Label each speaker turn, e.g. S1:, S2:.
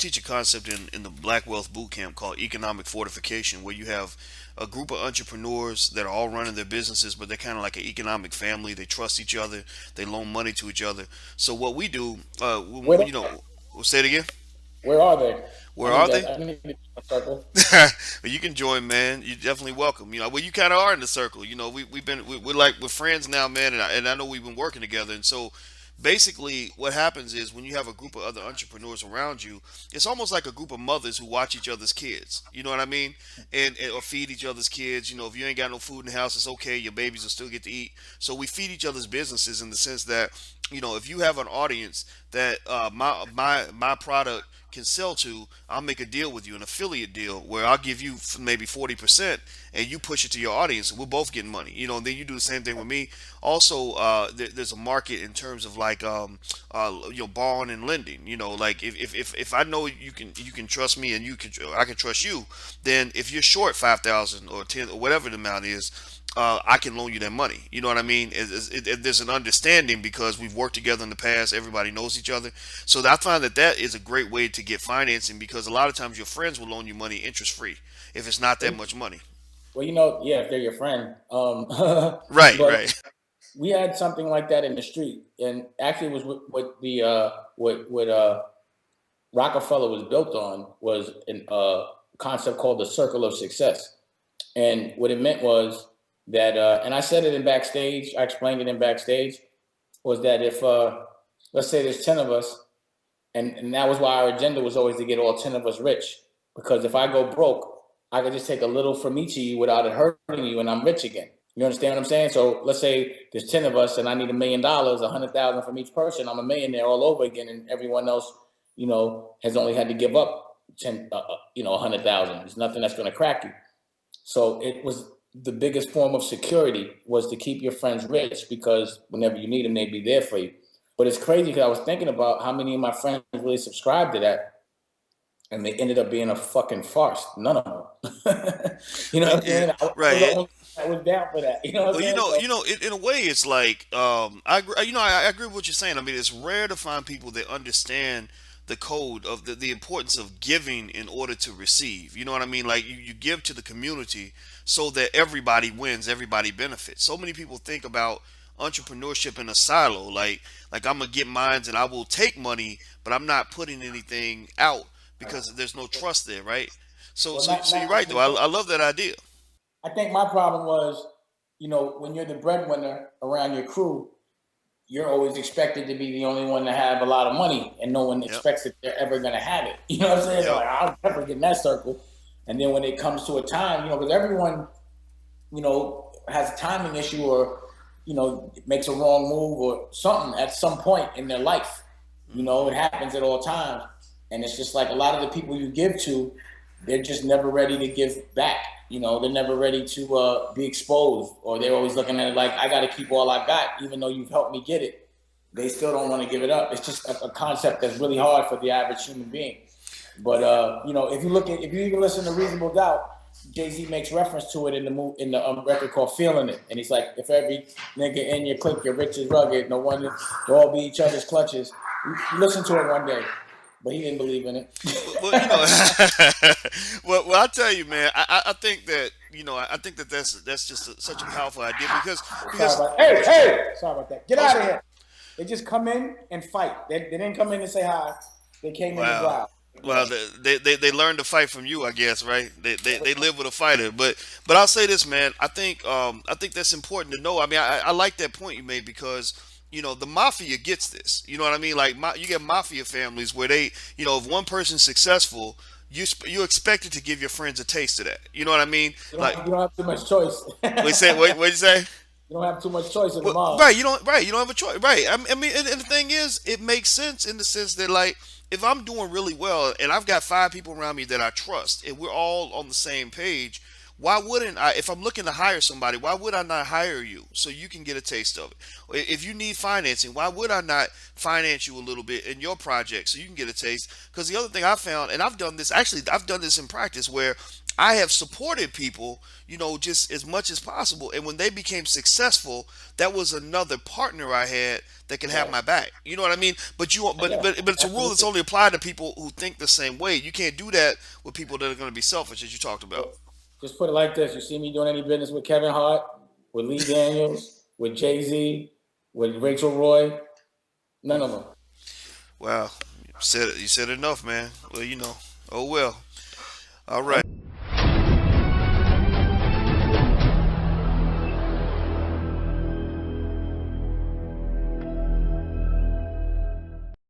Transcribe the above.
S1: teach a concept in the Black Wealth Boot Camp called economic fortification, where you have a group of entrepreneurs that are all running their businesses, but they're kind of like an economic family. They trust each other. They loan money to each other. So what we do,
S2: Where
S1: say it again.
S2: where are they?
S1: Where are they?
S2: I need a circle.
S1: You can join, man. You're definitely welcome. Well, you kind of are in the circle. We're friends now, man, and I know we've been working together. And so, basically, what happens is when you have a group of other entrepreneurs around you, it's almost like a group of mothers who watch each other's kids. You know what I mean? Or feed each other's kids. If you ain't got no food in the house, it's okay. Your babies will still get to eat. So we feed each other's businesses in the sense that if you have an audience that my product can sell to, I'll make a deal with you, an affiliate deal, where I'll give you maybe 40%, and you push it to your audience. And we're both getting money, and then you do the same thing with me. Also, there's a market in terms of like borrowing and lending. Like if I know you can trust me and I can trust you, then if you're short 5,000 or 10 or whatever the amount is, I can loan you that money. You know what I mean? There's an understanding because we've worked together in the past. Everybody knows each other. So I find that is a great way to get financing because a lot of times your friends will loan you money interest free if it's not that much money.
S2: Well, yeah, if they're your friend.
S1: Right,
S2: But
S1: right.
S2: we had something like that in the street, and actually, it was what the what Rockefeller was built on was a concept called the circle of success, and what it meant was that, and I said it in backstage. I explained it in backstage. Was that if let's say there's 10 of us, and that was why our agenda was always to get all 10 of us rich, because if I go broke, I could just take a little from each of you without it hurting you, and I'm rich again. You understand what I'm saying? So let's say there's 10 of us and I need $1 million, 100,000 from each person. I'm a millionaire all over again, and everyone else, has only had to give up 10, 100,000. There's nothing that's going to crack you. So it was the biggest form of security was to keep your friends rich, because whenever you need them, they'd be there for you. But it's crazy because I was thinking about how many of my friends really subscribed to that, and they ended up being a fucking farce. None of them. You know what I'm
S1: Yeah,
S2: saying? I was the
S1: right.
S2: only one that was down for that. You know what I'm
S1: Well,
S2: saying? So
S1: in a way, it's like I agree with what you're saying. I mean, it's rare to find people that understand the code of the importance of giving in order to receive. You know what I mean? Like you give to the community so that everybody wins, everybody benefits. So many people think about entrepreneurship in a silo, like I'm gonna get mines and I will take money, but I'm not putting anything out because there's no trust there, right? So
S2: well,
S1: so
S2: not
S1: so you're
S2: not
S1: right though.
S2: only
S1: I
S2: that.
S1: love that idea.
S2: I think my problem was, when you're the breadwinner around your crew, you're always expected to be the only one to have a lot of money, and no one
S1: Yep.
S2: expects that they're ever going to have it. You know what I'm saying? They're
S1: Yep.
S2: like, I'll never get in that circle. And then when it comes to a time, because everyone, has a timing issue, or, makes a wrong move or something at some point in their life.
S1: Hmm.
S2: It happens at all times. And it's just like a lot of the people you give to, they're just never ready to give back. They're never ready to be exposed, or they're always looking at it like, I got to keep all I got, even though you've helped me get it. They still don't want to give it up. It's just a concept that's really hard for the average human being. But if you even listen to Reasonable Doubt, Jay Z makes reference to it in the record called "Feeling It," and he's like, "If every nigga in your clique, your rich is rugged, no wonder they'll all be each other's clutches." You listen to it one day, but he didn't believe in
S1: Well,
S2: it.
S1: well, I tell you, man, I think that I think that that's just such a powerful idea
S2: Sorry
S1: because
S2: about hey, sorry about that. Get out
S1: also
S2: of here. They just come in and fight. They didn't come in and say hi. They came in to
S1: wow.
S2: growl.
S1: Well,
S2: Yeah.
S1: they learned to fight from you, I guess, right? They live with a fighter, but I'll say this, man. I think that's important to know. I mean, I like that point you made because the mafia gets this. You know what I mean? Like you get mafia families where if one person's successful, you expected to give your friends a taste of that. You know what I mean? Like
S2: You don't have too much choice.
S1: what you say? What you say?
S2: You don't have too much choice in the
S1: Well,
S2: mob.
S1: right. You don't have a choice. Right. I mean, and the thing is, it makes sense in the sense that like if I'm doing really well and I've got five people around me that I trust and we're all on the same page, Why wouldn't I, if I'm looking to hire somebody, why would I not hire you so you can get a taste of it? If you need financing, why would I not finance you a little bit in your project so you can get a taste? Because the other thing I found, and I've done this, actually, I've done this in practice where I have supported people, just as much as possible. And when they became successful, that was another partner I had that can have
S2: Right.
S1: my back. You know what I mean? But you, but
S2: Yeah,
S1: but but it's a rule that's
S2: absolutely.
S1: only applied to people who think the same way. You can't do that with people that are going to be selfish, as you talked about.
S2: Well, just put it like this: you see me doing any business with Kevin Hart, with Lee Daniels, with Jay Z, with Rachel Roy? None of them.
S1: Wow, you said enough, man. Well, oh well. All right.